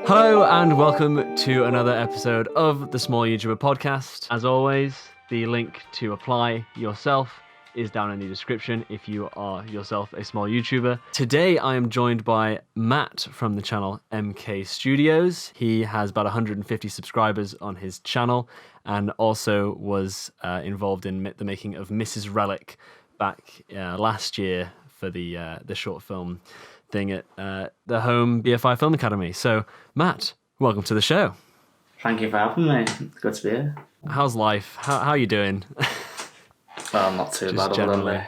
Hello and welcome to another episode of the Small YouTuber Podcast. As always, the link to apply yourself is down in the description if you are yourself a small YouTuber. Today I am joined by Matt from the channel MK Studios. He has about 150 subscribers on his channel and also was involved in the making of Mrs. Relic back last year for the short film thing at the home BFI Film Academy. So, Matt, welcome to the show. Thank you for having me. It's good to be here. How's life? How are you doing? Well, not too bad. Generally.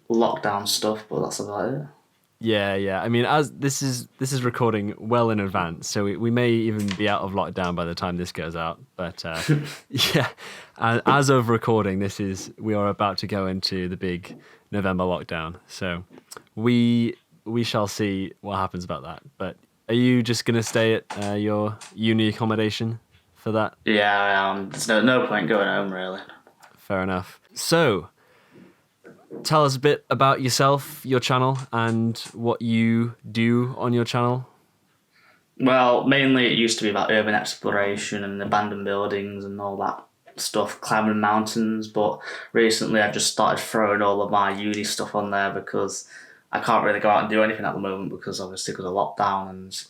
Lockdown stuff, but that's about it. Yeah. I mean, as this is recording well in advance, so we may even be out of lockdown by the time this goes out. But yeah, as of recording, we are about to go into the big November lockdown. So we shall see what happens about that. But are you just going to stay at your uni accommodation for that? Yeah, I am. There's no point going home, really. Fair enough. So, tell us a bit about yourself, your channel, and what you do on your channel. Well, mainly it used to be about urban exploration and abandoned buildings and all that stuff, climbing mountains, but recently I've just started throwing all of my uni stuff on there because I can't really go out and do anything at the moment because of lockdown, and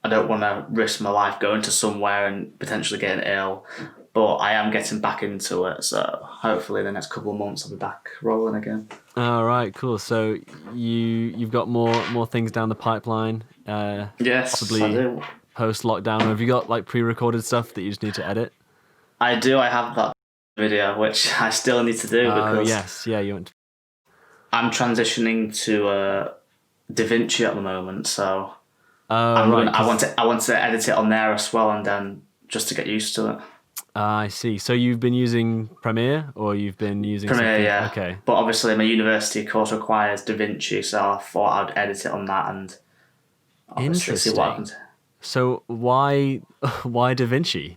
I don't want to risk my life going to somewhere and potentially getting ill. But I am getting back into it, so hopefully in the next couple of months I'll be back rolling again. All right, cool. So you've got more things down the pipeline. Yes, possibly I do. Post lockdown. Have you got like pre-recorded stuff that you just need to edit? I do. I have that video which I still need to do because yes, yeah, you went to... I'm transitioning to DaVinci at the moment, so I want to edit it on there as well, and then just to get used to it. I see. So you've been using Premiere, or you've been using Premiere, something? yeah. Okay. But obviously my university course requires DaVinci, so I thought I'd edit it on that and obviously see what happens. So why DaVinci?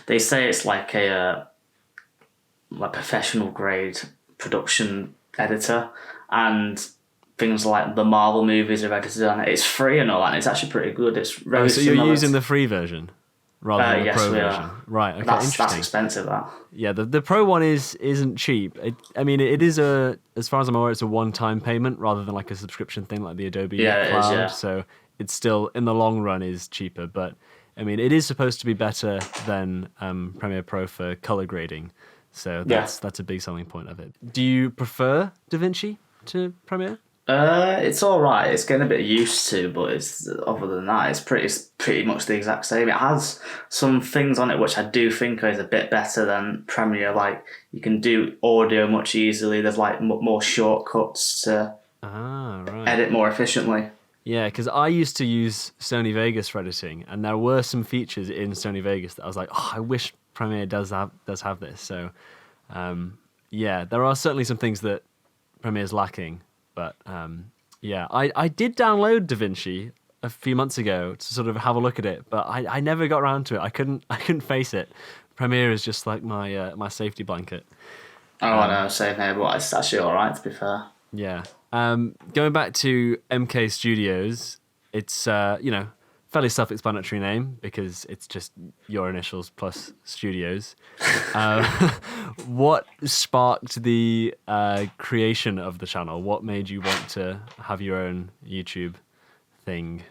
They say it's like a professional grade production editor, and things like the Marvel movies are edited on it. It's free and all that, and it's actually pretty good. It's very so you're using the free version rather than the yes, pro we version, are. right? Okay, That's interesting. expensive. That. Yeah, the pro one isn't cheap. It is as far as I'm aware, it's a one-time payment rather than like a subscription thing like the Adobe Cloud. Yeah. So it's still in the long run is cheaper, but I mean it is supposed to be better than Premiere Pro for color grading. So that's a big selling point of it. Do you prefer DaVinci to Premiere? It's all right. It's getting a bit used to, but it's other than that, it's pretty much the exact same. It has some things on it which I do think is a bit better than Premiere. Like you can do audio much easily. There's like more shortcuts to edit more efficiently. Yeah, because I used to use Sony Vegas for editing, and there were some features in Sony Vegas that I was like, I wish Premiere does have this. So, there are certainly some things that Premiere's lacking. But I did download DaVinci a few months ago to sort of have a look at it, but I never got around to it. I couldn't face it. Premiere is just like my safety blanket. Oh, I know, same here, but it's actually all right, to be fair. Yeah. Going back to MK Studios, it's fairly self-explanatory name because it's just your initials plus studios. What sparked the creation of the channel? What made you want to have your own YouTube thing?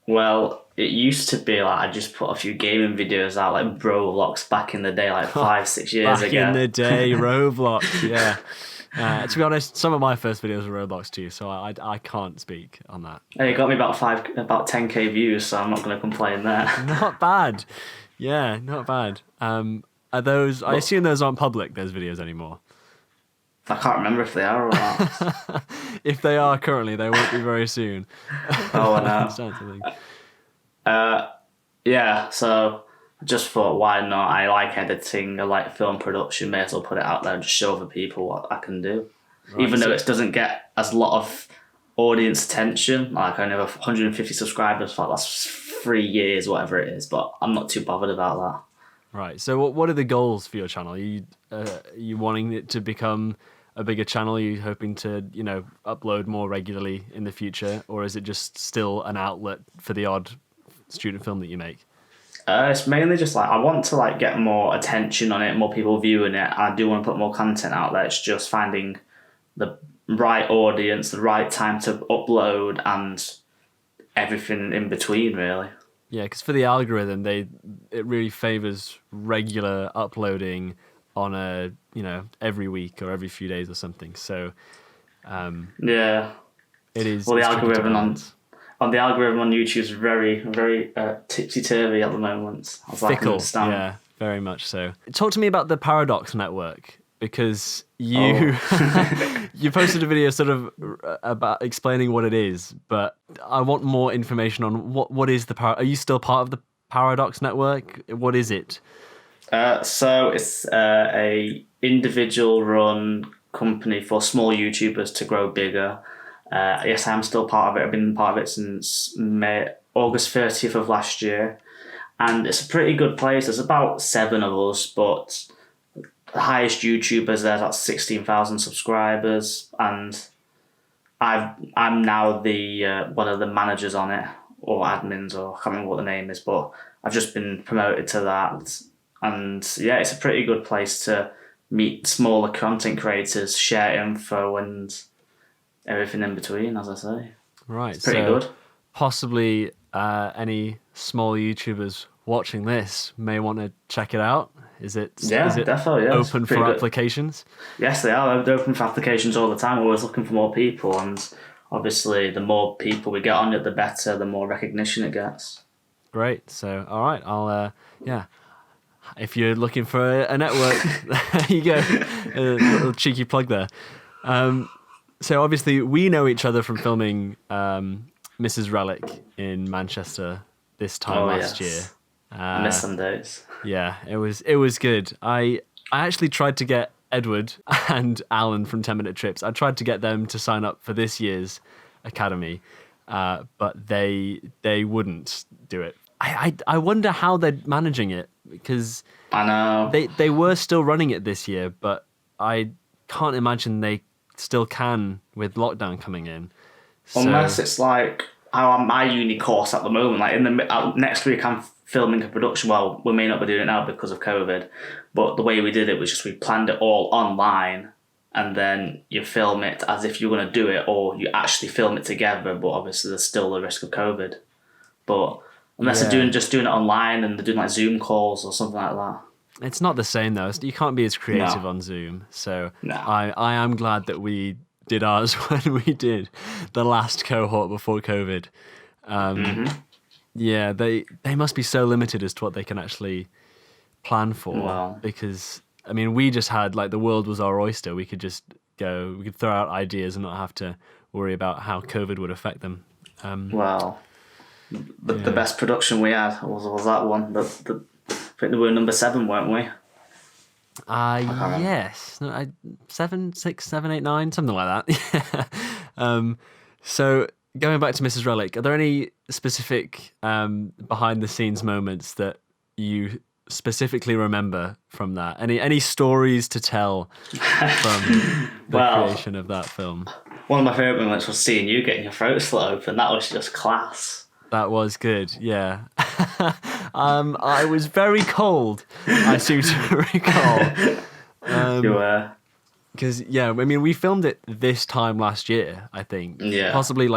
Well, it used to be like I just put a few gaming videos out, like Roblox back in the day, like 5-6 years ago. Back in the day, Roblox, yeah. To be honest, some of my first videos were Roblox too, so I can't speak on that. Hey, it got me about 10k views, so I'm not going to complain there. Not bad. Yeah, not bad. Are those? I assume those aren't public. Those videos anymore. I can't remember if they are or not. If they are currently, they won't be very soon. Oh, I know. Yeah, so I just thought, why not? I like editing, I like film production, may as well put it out there and just show other people what I can do. Right, even though it doesn't get as a lot of audience attention, like I only have 150 subscribers for the last 3 years, whatever it is, but I'm not too bothered about that. Right, so what are the goals for your channel? Are you wanting it to become a bigger channel? Are you hoping to, upload more regularly in the future? Or is it just still an outlet for the odd student film that you make? It's mainly just like I want to like get more attention on it, more people viewing it. I do want to put more content out there. It's just finding the right audience, the right time to upload, and everything in between, really. Yeah, because for the algorithm, it really favors regular uploading on a every week or every few days or something. So Yeah. it is. Well, the it's tricky to algorithm balance. on the algorithm on YouTube is very, very tipsy turvy at the moment. As I can Fickle, understand. yeah, very much so. Talk to me about the Paradox Network, because you you posted a video sort of about explaining what it is, but I want more information on what is the Are you still part of the Paradox Network? What is it? So it's a individual run company for small YouTubers to grow bigger. Yes, I'm still part of it. I've been part of it since August 30th of last year. And it's a pretty good place. There's about 7 of us, but the highest YouTubers there's at 16,000 subscribers. And I'm now the one of the managers on it, or admins, or I can't remember what the name is, but I've just been promoted to that. And yeah, it's a pretty good place to meet smaller content creators, share info, and everything in between, as I say. Right, It's pretty so good. possibly any small YouTubers watching this may want to check it out. Is it Definitely, yeah. It's open for pretty good. applications? Yes, they are. They're open for applications all the time. We're always looking for more people, and obviously, the more people we get on it, the better, the more recognition it gets. Great. So, all right, I'll if you're looking for a network, there you go. A little cheeky plug there. So obviously we know each other from filming Mrs. Relic in Manchester this time last year. I miss some days. Yeah, it was good. I actually tried to get Edward and Alan from 10 Minute Trips. I tried to get them to sign up for this year's academy, but they wouldn't do it. I wonder how they're managing it, because I know. they were still running it this year, but I can't imagine they still can with lockdown coming in. Unless it's like how I'm my uni course at the moment. Like in the next week, I'm filming a production. Well, we may not be doing it now because of COVID, but the way we did it was just we planned it all online, and then you film it as if you're going to do it, or you actually film it together. But obviously, there's still the risk of COVID. But unless they're doing it online and they're doing like Zoom calls or something like that. It's not the same though. You can't be as creative on Zoom. So No. I am glad that we did ours when we did the last cohort before COVID. Yeah, they must be so limited as to what they can actually plan for. Wow. Because I mean, we just had like the world was our oyster. We could just go, we could throw out ideas and not have to worry about how COVID would affect them. Well, the best production we had was that one. I think we were number 7, weren't we? Yes. No, 7, 6, 7, 8, 9, something like that. So going back to Mrs. Relic, are there any specific behind the scenes moments that you specifically remember from that? Any stories to tell from the creation of that film? One of my favourite moments was seeing you getting your throat slit open. That was just class. That was good, yeah. I was very cold, I seem to recall. You were. Because, yeah, I mean, we filmed it this time last year, I think. Yeah. Possibly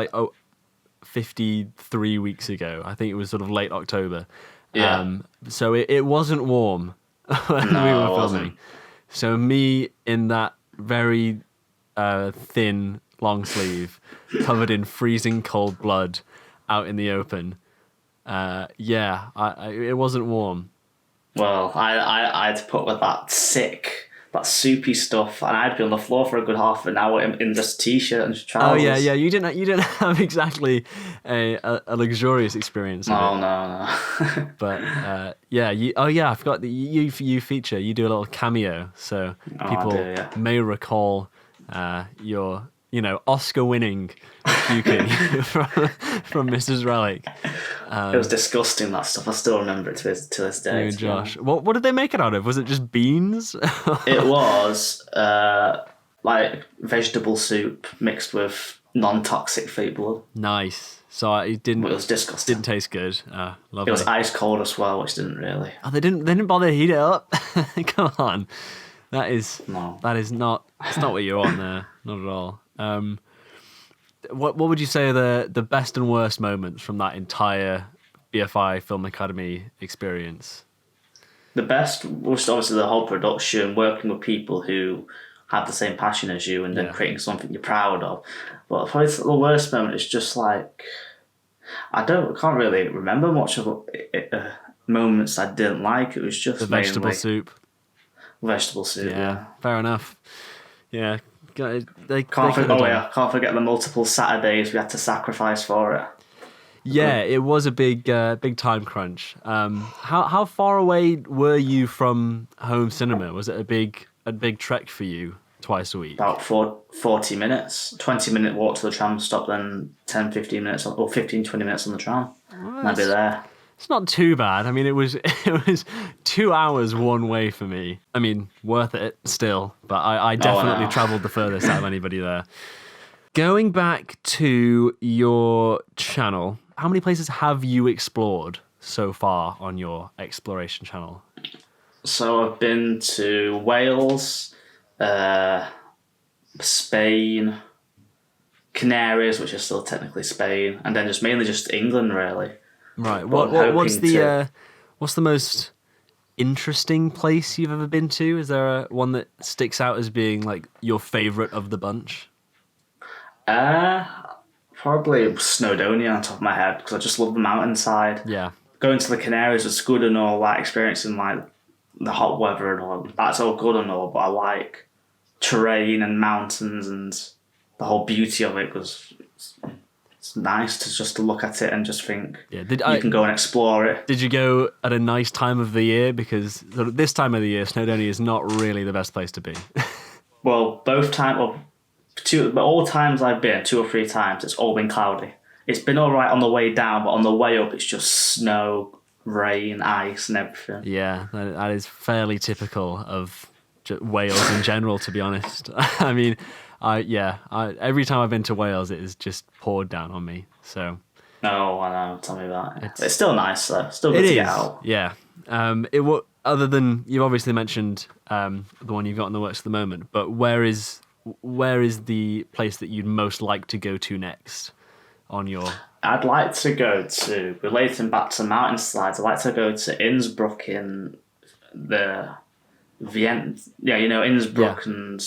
53 weeks ago. I think it was sort of late October. Yeah. So it wasn't warm when we were filming. Wasn't. So me in that very thin long sleeve, covered in freezing cold blood, out in the open. It wasn't warm. Well, I had to put with that soupy stuff, and I'd be on the floor for a good half an hour in just t-shirt and trousers. Oh yeah. You didn't have exactly a luxurious experience. No. But I forgot that you feature. You do a little cameo, so people may recall your Oscar-winning puking from Mrs. Relic. It was disgusting, that stuff. I still remember it to this day. You and Josh. What did they make it out of? Was it just beans? It was like vegetable soup mixed with non-toxic fake blood. Nice. So it It was disgusting. didn't taste good. Lovely. It was ice cold as well, which didn't really. Oh, they didn't bother to heat it up. Come on, that is No. not. It's not what you want there. Not at all. What would you say are the best and worst moments from that entire BFI Film Academy experience? The best was obviously the whole production, working with people who have the same passion as you, and then creating something you're proud of. But probably the worst moment is just like can't really remember much of moments I didn't like. It was just The vegetable soup. Vegetable soup. Yeah, fair enough. Yeah, can't forget the multiple Saturdays we had to sacrifice for it. Yeah, it was a big time crunch. How far away were you from home cinema? Was it a big trek for you twice a week? About 40 minutes, 20-minute walk to the tram stop, then 10, 15 minutes or 15, 20 minutes on the tram. And I'd be there. It's not too bad. I mean, it was 2 hours one way for me. I mean, worth it still, but I definitely travelled the furthest out of anybody there. Going back to your channel, how many places have you explored so far on your exploration channel? So I've been to Wales, Spain, Canaries, which is still technically Spain, and then mainly just England, really. Right. What's the most interesting place you've ever been to? Is there one that sticks out as being like your favourite of the bunch? Probably Snowdonia on top of my head, because I just love the mountainside. Yeah. Going to the Canaries was good and all that, experiencing like the hot weather and all. That's all good and all, but I like terrain and mountains and the whole beauty of it was. It's nice to just look at it and just think you can go and explore it. Did you go at a nice time of the year? Because this time of the year, Snowdonia is not really the best place to be. Well, all times I've been, 2 or 3 times, it's all been cloudy. It's been all right on the way down, but on the way up, it's just snow, rain, ice, and everything. Yeah, that is fairly typical of Wales in general, to be honest. I mean, every time I've been to Wales, it has just poured down on me. So. Oh, I know. Tell me about it. It's still nice though. Still good to get out. Yeah. Other than you've obviously mentioned the one you've got in the works at the moment, but where is the place that you'd most like to go to next on your? I'd like to go to, relating back to mountainslides, I'd like to go to Innsbruck in the Vienna. Yeah, Innsbruck and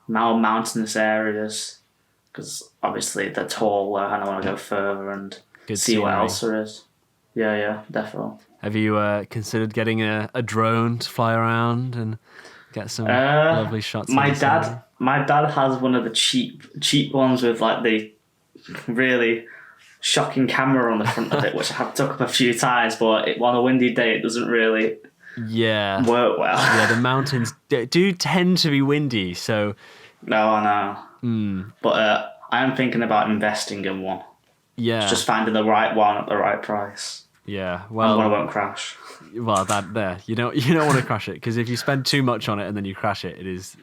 mountainous areas, because obviously they're taller and I want to go further and see what else there is. Yeah, definitely. Have you considered getting a drone to fly around and get some lovely shots? My dad has one of the cheap ones with like the really shocking camera on the front of it, which I have took up a few times, but on a windy day it doesn't really work well. Yeah, the mountains do tend to be windy, so. No, I know. But I am thinking about investing in one. Yeah. It's just finding the right one at the right price. Yeah, well. And one won't crash. Well, you don't want to crash it, because if you spend too much on it and then you crash it, it is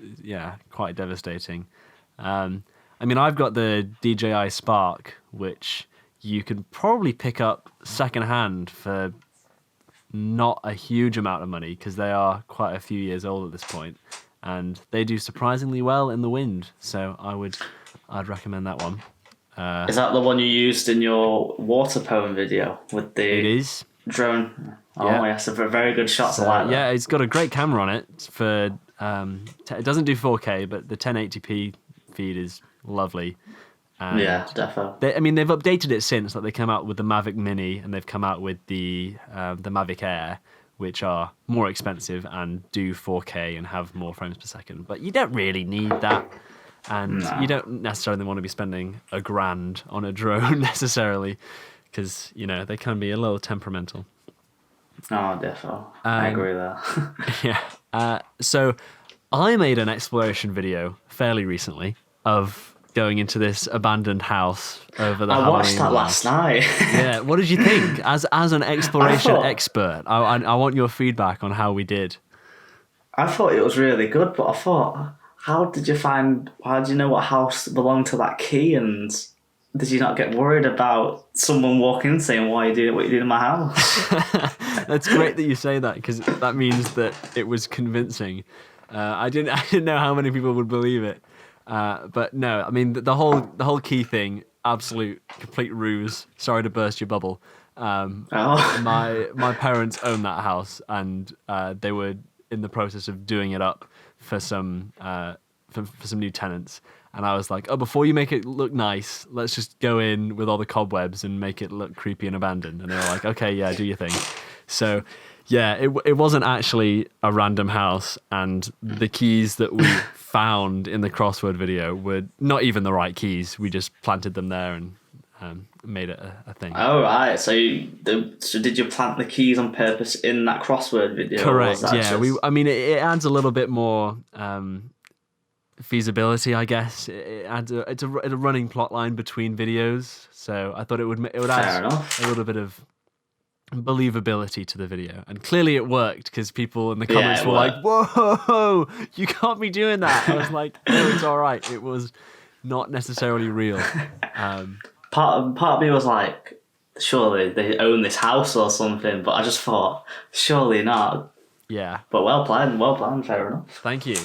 quite devastating. I mean, I've got the DJI Spark, which you can probably pick up secondhand for not a huge amount of money, because they are quite a few years old at this point, and they do surprisingly well in the wind. So I'd recommend that one. Is that the one you used in your water poem video with the drone? Oh, yes, a very good shots. I like that. Yeah, it's got a great camera on it. For it doesn't do 4K, but the 1080p feed is lovely. And yeah, definitely. They've updated it since. Like, they came out with the Mavic Mini, and they've come out with the Mavic Air, which are more expensive and do 4K and have more frames per second. But you don't really need that. And you don't necessarily want to be spending $1,000 on a drone necessarily, because they can be a little temperamental. Oh, definitely. I agree with that. Yeah. So I made an exploration video fairly recently of going into this abandoned house over the Halloween. I watched that last night. Yeah. What did you think? As an exploration expert, I want your feedback on how we did. I thought it was really good, but I thought, how do you know what house belonged to that key and Did you not get worried about someone walking in saying, "Why are you doing what you did in my house?" That's great that you say that, because that means that it was convincing. I didn't know how many people would believe it, but no, I mean the whole key thing, absolute complete ruse. Sorry to burst your bubble. Oh. My parents own that house, and they were in the process of doing it up for some for some new tenants. And I was like, oh, before you make it look nice, let's just go in with all the cobwebs and make it look creepy and abandoned. And they were like, okay, yeah, do your thing. So, yeah, it wasn't actually a random house. And the keys that we found in the crossword video were not even the right keys. We just planted them there and made it a thing. Oh, right. So did you plant the keys on purpose in that crossword video? Correct, yeah. Just... I mean, it adds a little bit more... feasibility, I guess. It adds it's a running plot line between videos, so I thought it would add a little bit of believability to the video, and clearly it worked, because people in the comments were like, "Whoa, you can't be doing that." I was like, "No, it's all right. It was not necessarily real." Part of me was like, surely they own this house or something, but I just thought, surely not. Yeah. But well planned, fair enough. Thank you.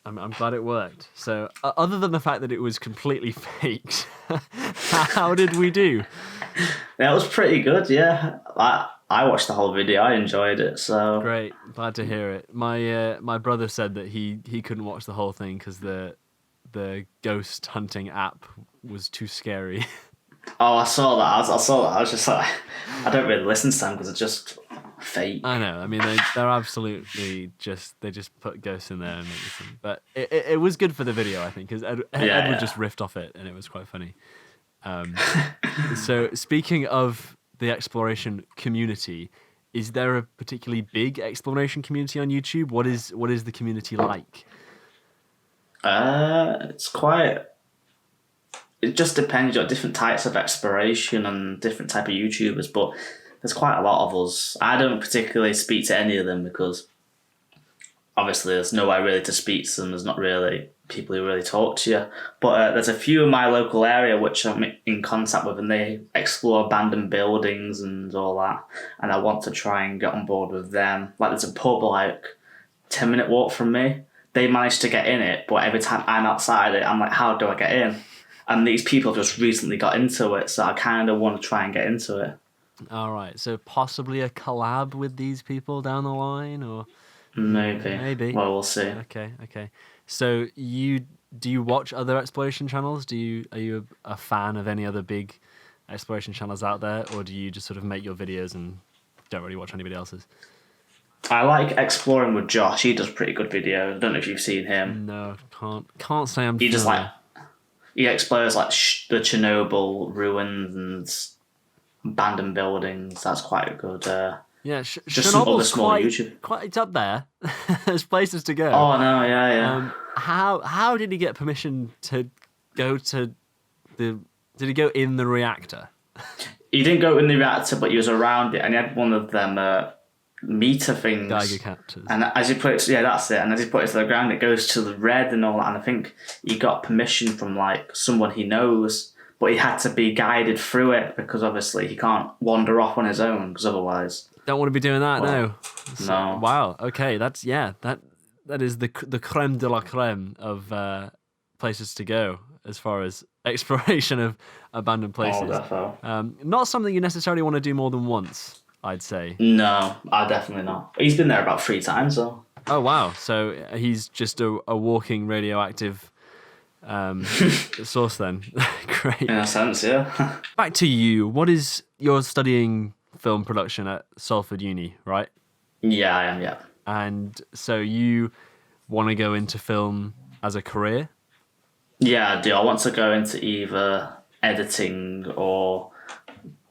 I'm glad it worked. So, other than the fact that it was completely faked, how did we do? Yeah, it was pretty good, yeah. I watched the whole video, I enjoyed it, so... Great, glad to hear it. My brother said that he couldn't watch the whole thing because the ghost hunting app was too scary. Oh, I saw that. I saw that. I was just like, I don't really listen to them because it's just fake. I know. I mean, they're absolutely they just put ghosts in there and make them. But it was good for the video, I think, because Edward just riffed off it and it was quite funny. So speaking of the exploration community, is there a particularly big exploration community on YouTube? What is the community like? It's quite... It just depends. You've got different types of exploration and different type of YouTubers, but there's quite a lot of us. I don't particularly speak to any of them because obviously there's no way really to speak to them. There's not really people who really talk to you. But there's a few in my local area which I'm in contact with, and they explore abandoned buildings and all that. And I want to try and get on board with them. Like there's a pub like 10-minute walk from me. They managed to get in it, but every time I'm outside it, I'm like, how do I get in? And these people just recently got into it, so I kind of want to try and get into it. All right, so possibly a collab with these people down the line, or maybe. Well, we'll see. Okay. So do you watch other exploration channels? Are you a fan of any other big exploration channels out there, or do you just sort of make your videos and don't really watch anybody else's? I like exploring with Josh. He does pretty good videos. I don't know if you've seen him. No, can't say I'm. He explores like the Chernobyl ruins and abandoned buildings. That's quite good. Yeah, just some other small YouTube. It's up there. There's places to go. Oh no, yeah. How did he get permission to go to the? Did he go in the reactor? He didn't go in the reactor, but he was around it, and he had one of them meter things. Geiger captors. And as you put it, yeah, that's it. And as you put it to the ground, it goes to the red and all that. And I think he got permission from like someone he knows, but he had to be guided through it because obviously he can't wander off on his own because otherwise. Don't want to be doing that, no. No. Wow. Okay, that is the creme de la creme of places to go as far as exploration of abandoned places. Not something you necessarily want to do more than once, I'd say. No, definitely not. He's been there about 3 times, though. Oh, wow. So he's just a walking radioactive source then. Great. In a sense, yeah. Back to you. You're studying film production at Salford Uni, right? Yeah, I am, yeah. And so you want to go into film as a career? Yeah, I do. I want to go into either editing or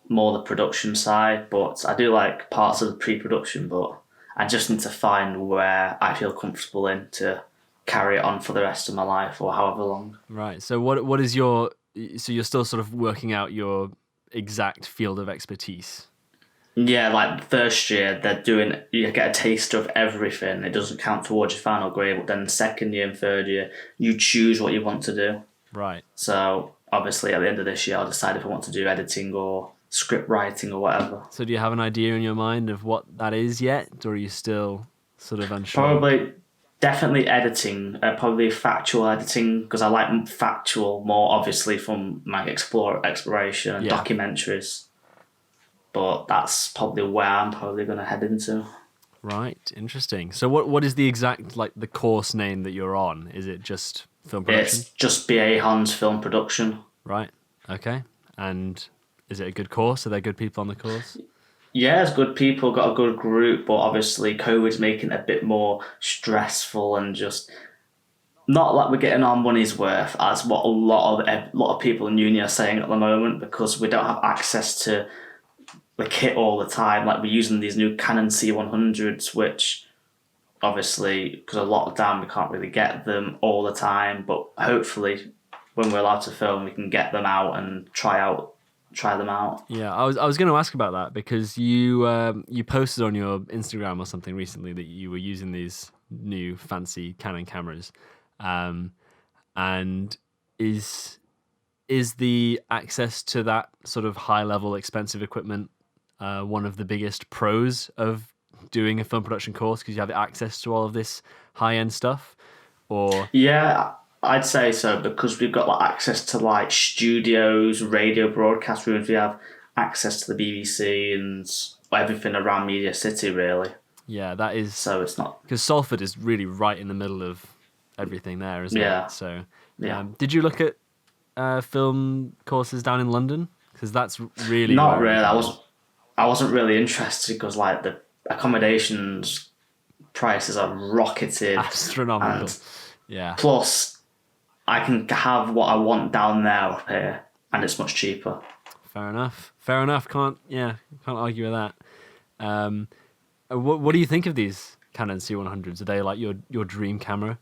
more the production side, but I do like parts of the pre-production, but I just need to find where I feel comfortable in to carry it on for the rest of my life or however long. Right. So what is so you're still sort of working out your exact field of expertise? Yeah, like first year you get a taste of everything. It doesn't count towards your final grade, but then second year and third year you choose what you want to do. Right. So obviously at the end of this year I'll decide if I want to do editing or script writing or whatever. So do you have an idea in your mind of what that is yet, or are you still sort of unsure? Probably, definitely editing, probably factual editing, because I like factual more, obviously, from my exploration and documentaries. But that's probably where I'm probably going to head into. Right, interesting. So what is the exact, like, the course name that you're on? Is it just film production? It's just BA Hans Film Production. Right, okay. And is it a good course? Are there good people on the course? Yeah, it's good people, got a good group, but obviously COVID's making it a bit more stressful and just not like we're getting our money's worth, as what a lot of people in uni are saying at the moment, because we don't have access to the kit all the time. Like, we're using these new Canon C100s, which obviously, because of lockdown, we can't really get them all the time, but hopefully when we're allowed to film, we can get them out and try them out. Yeah, I was going to ask about that, because you posted on your Instagram or something recently that you were using these new fancy Canon cameras, and is the access to that sort of high level expensive equipment one of the biggest pros of doing a film production course, because you have access to all of this high end stuff? Or Yeah, I'd say so, because we've got like access to like studios, radio broadcast rooms. We have access to the BBC and everything around Media City, really. yeah, that is, So it's not. because Salford is really right in the middle of everything there, isn't Yeah. it? So Yeah. did you look at film courses down in London? Because that's really Not where really. I wasn't really interested, because like the accommodations prices are rocketed. astronomical. And Yeah. plus, I can have what I want down there up here, and it's much cheaper. Fair enough. Can't argue with that. What do you think of these Canon C100s? Are they like your dream camera?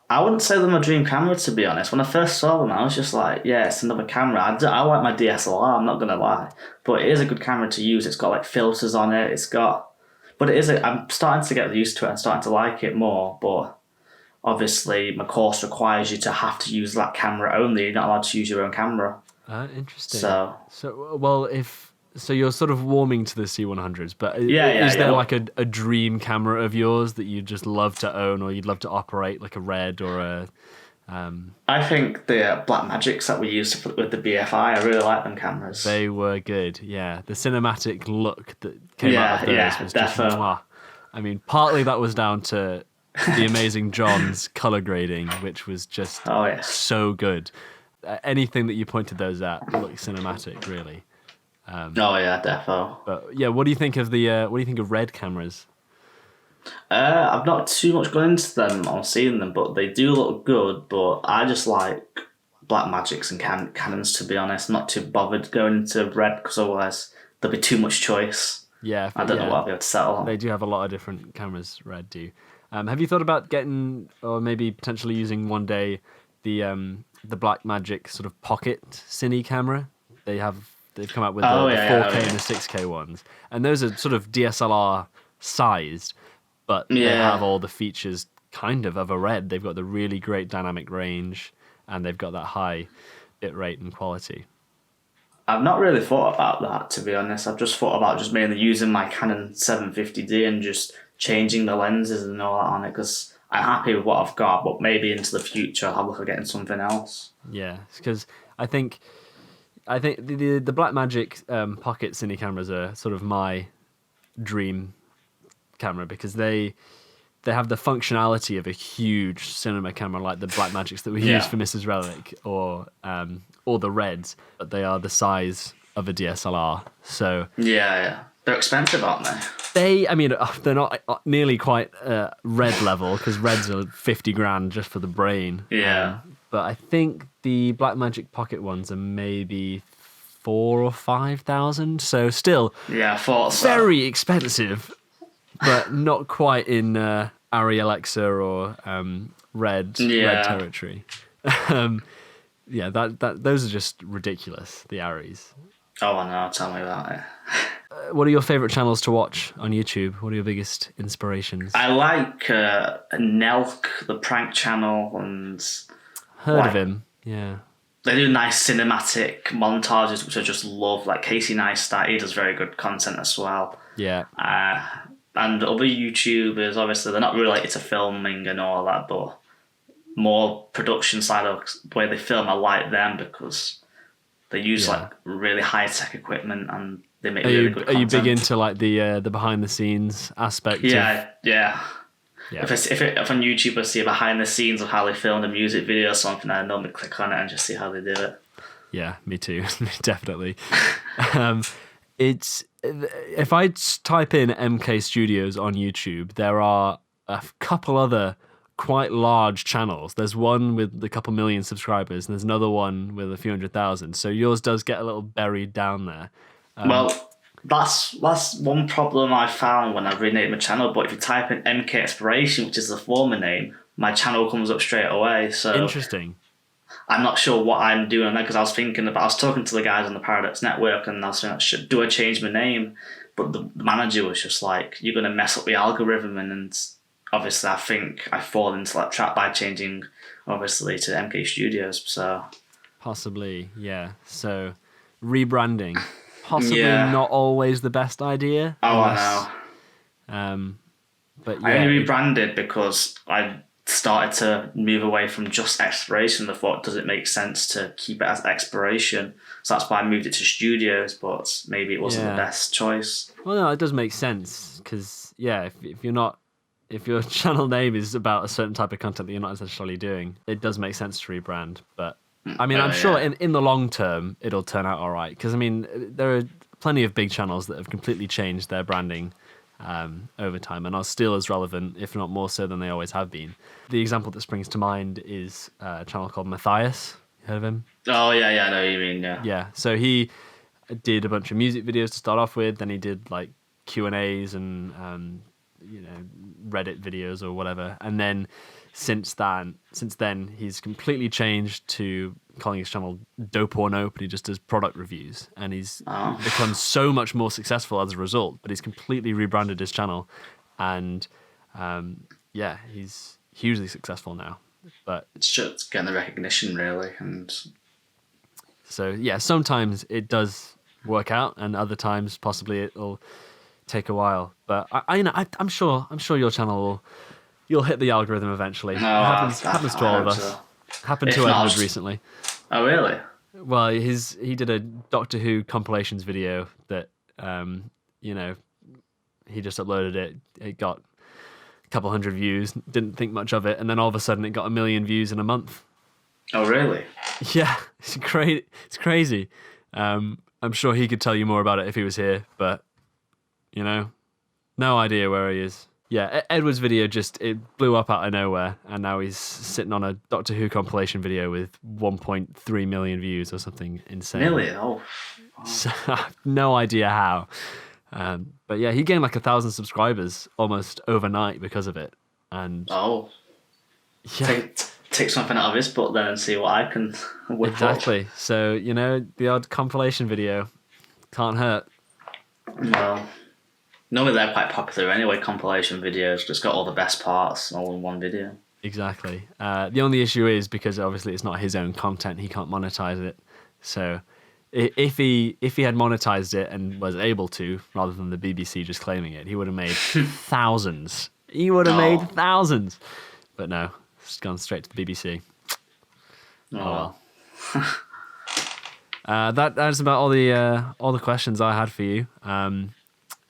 I wouldn't say they're my dream camera, to be honest. When I first saw them, I was just like, yeah, it's another camera. I like my DSLR, I'm not going to lie. But it is a good camera to use. It's got like filters on it. I'm starting to get used to it. I'm starting to like it more. But obviously, my course requires you to have to use that camera only. You're not allowed to use your own camera. Interesting. So well, so you're sort of warming to the C100s, but is there yeah. like a dream camera of yours that you'd just love to own, or you'd love to operate, like a Red or a... I think the Blackmagics that we used with the BFI, I really like them cameras. They were good, yeah. The cinematic look that came out of those was just... Mwah. I mean, partly that was down to the amazing John's color grading, which was just so good. Anything that you pointed those at looked cinematic, really. Oh yeah, defo. But yeah, what do you think of Red cameras? I've not too much gone into them or seen them, but they do look good. But I just like Blackmagics and Canons, to be honest. I'm not too bothered going into Red, because otherwise there'll be too much choice. Yeah, I don't know what I'll be able to settle on. They do have a lot of different cameras, Red do. Have you thought about getting, or maybe potentially using one day, the Blackmagic sort of pocket cine camera? They've come out with the 4K and the 6K ones, and those are sort of DSLR sized, but they have all the features kind of a Red. They've got the really great dynamic range, and they've got that high bit rate and quality. I've not really thought about that, to be honest. I've just thought about just mainly using my Canon 750D and just changing the lenses and all that on it, because I'm happy with what I've got, but maybe into the future I'll look at getting something else. Yeah, because I think the Blackmagic pocket cine cameras are sort of my dream camera, because they have the functionality of a huge cinema camera, like the Blackmagics that we use for Mrs. Relic or the Reds, but they are the size of a DSLR. So yeah, they're expensive, aren't they? They're not nearly quite Red level, because Reds are 50 grand just for the brain. Yeah. But I think the Blackmagic Pocket ones are maybe 4,000 or 5,000. So still, very expensive, but not quite in Arri Alexa or Red territory. Those are just ridiculous. The Arris. Oh, I know. Tell me about it. What are your favourite channels to watch on YouTube? What are your biggest inspirations? I like Nelk, the prank channel, and heard of him. Yeah. they do nice cinematic montages, which I just love. Like Casey Neistat, he does very good content as well. Yeah. And other YouTubers, obviously, they're not related to filming and all that, but more production side of the way they film, I like them because they use like really high tech equipment and they make really good content. Are you big into like the behind the scenes aspect? Yeah. If on YouTube I see a behind the scenes of how they filmed a music video or something, I normally click on it and just see how they do it. Yeah, me too, definitely. It's if I type in MK Studios on YouTube, there are a couple other quite large channels. There's one with a couple million subscribers, and there's another one with a few 100,000. So yours does get a little buried down there. Well, that's one problem I found when I renamed my channel. But if you type in MK Exploration, which is the former name, my channel comes up straight away. So interesting. I'm not sure what I'm doing on that because I was talking to the guys on the Paradox Network and I was saying, do I change my name? But the manager was just like, you're going to mess up the algorithm. And obviously I think I fall into that trap by changing, obviously, to MK Studios. So possibly, yeah. So rebranding, possibly not always the best idea. Oh, unless, I know. But yeah, I only rebranded because I started to move away from just exploration. I thought, does it make sense to keep it as exploration? So that's why I moved it to studios, but maybe it wasn't the best choice. Well, no, it does make sense because, if your channel name is about a certain type of content that you're not necessarily doing, it does make sense to rebrand. But I mean, I'm sure in the long term, it'll turn out all right. Because, I mean, there are plenty of big channels that have completely changed their branding over time and are still as relevant, if not more so than they always have been. The example that springs to mind is a channel called Matthias. You heard of him? Oh, yeah, I know what you mean, yeah. Yeah, so he did a bunch of music videos to start off with, then he did like Q&As and Reddit videos or whatever, and then since then he's completely changed to calling his channel Dope or Nope, and he just does product reviews, and he's become so much more successful as a result. But he's completely rebranded his channel, and he's hugely successful now. But it's just getting the recognition, really, and so yeah, sometimes it does work out, and other times possibly it'll take a while. But I'm sure your channel you'll hit the algorithm eventually. No, it happens to all of us. So. Happened to Edward recently. Oh, really? Well, he did a Doctor Who compilations video that he just uploaded it. It got a couple hundred views. Didn't think much of it, and then all of a sudden it got 1 million views in a month. Oh, really? Yeah, it's great. It's crazy. I'm sure he could tell you more about it if he was here, but no idea where he is. Yeah, Edward's video it blew up out of nowhere, and now he's sitting on a Doctor Who compilation video with 1.3 million views or something insane. Million? Oh. So, I have no idea how. But yeah, he gained like 1,000 subscribers almost overnight because of it. And take something out of his butt then and see what I can whip exactly. Up. So the odd compilation video can't hurt. Well. Normally they're quite popular anyway, compilation videos. Just got all the best parts all in one video. Exactly. The only issue is because obviously it's not his own content, he can't monetize it. So if he had monetized it and was able to, rather than the BBC just claiming it, he would have made thousands. He would have made thousands. But no, it's gone straight to the BBC. Oh well. That's about all the questions I had for you.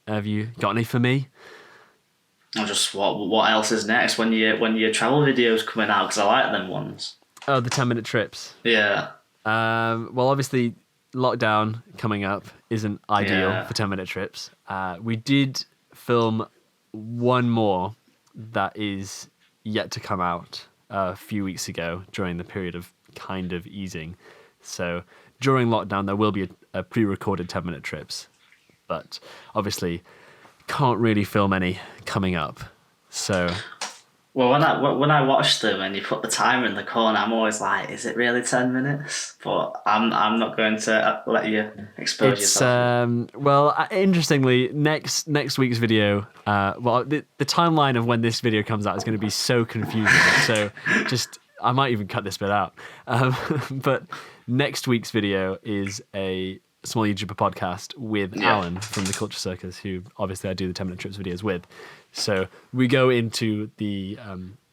Have you got any for me? Or just what else is next when your travel videos coming out? Because I like them ones. Oh, the 10-minute trips. Yeah. Well, obviously, lockdown coming up isn't ideal for 10-minute trips. We did film one more that is yet to come out a few weeks ago during the period of kind of easing. So during lockdown, there will be a pre-recorded 10-minute trips. But obviously can't really film any coming up. So well, when I watch them and you put the timer in the corner, I'm always like, is it really 10 minutes? But I'm not going to let you expose yourself. Well, interestingly, next week's video, the timeline of when this video comes out is going to be so confusing. So just I might even cut this bit out. But next week's video is a small YouTuber podcast with Alan from the Culture Circus, who obviously I do the 10-minute trips videos with. So we go into the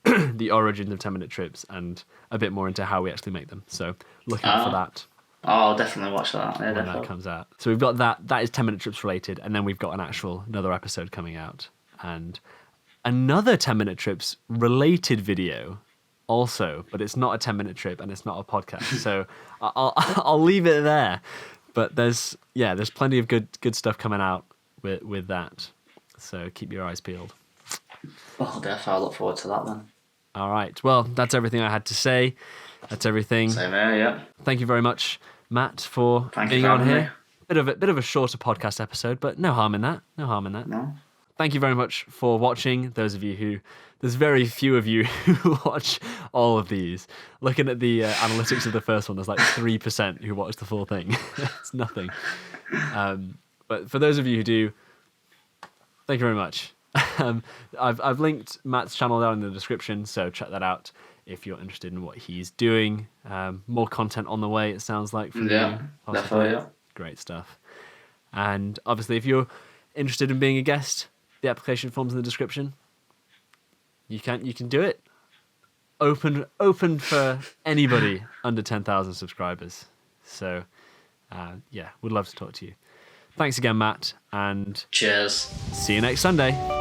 the origins of 10-minute trips and a bit more into how we actually make them. So look out for that. Oh, I'll definitely watch that. Yeah, when that comes out. So we've got that. That is 10-minute trips related, and then we've got another episode coming out, and another 10-minute trips related video also, but it's not a 10-minute trip and it's not a podcast. So I'll leave it there. But there's plenty of good stuff coming out with that. So keep your eyes peeled. Oh, definitely. I look forward to that then. All right. Well, that's everything I had to say. That's everything. Same here, yeah. Thank you very much, Matt, for being on here. Bit of a shorter podcast episode, but no harm in that. No. Thank you very much for watching. Those of you there's very few of you who watch all of these. Looking at the analytics of the first one, there's like 3% who watch the full thing. It's nothing. But for those of you who do, thank you very much. I've linked Matt's channel down in the description, so check that out if you're interested in what he's doing. More content on the way, it sounds like, from you. Definitely, yeah. Great stuff. And obviously, if you're interested in being a guest, the application form's in the description. You can do it. Open for anybody under 10,000 subscribers. So, we'd love to talk to you. Thanks again, Matt, and cheers. See you next Sunday.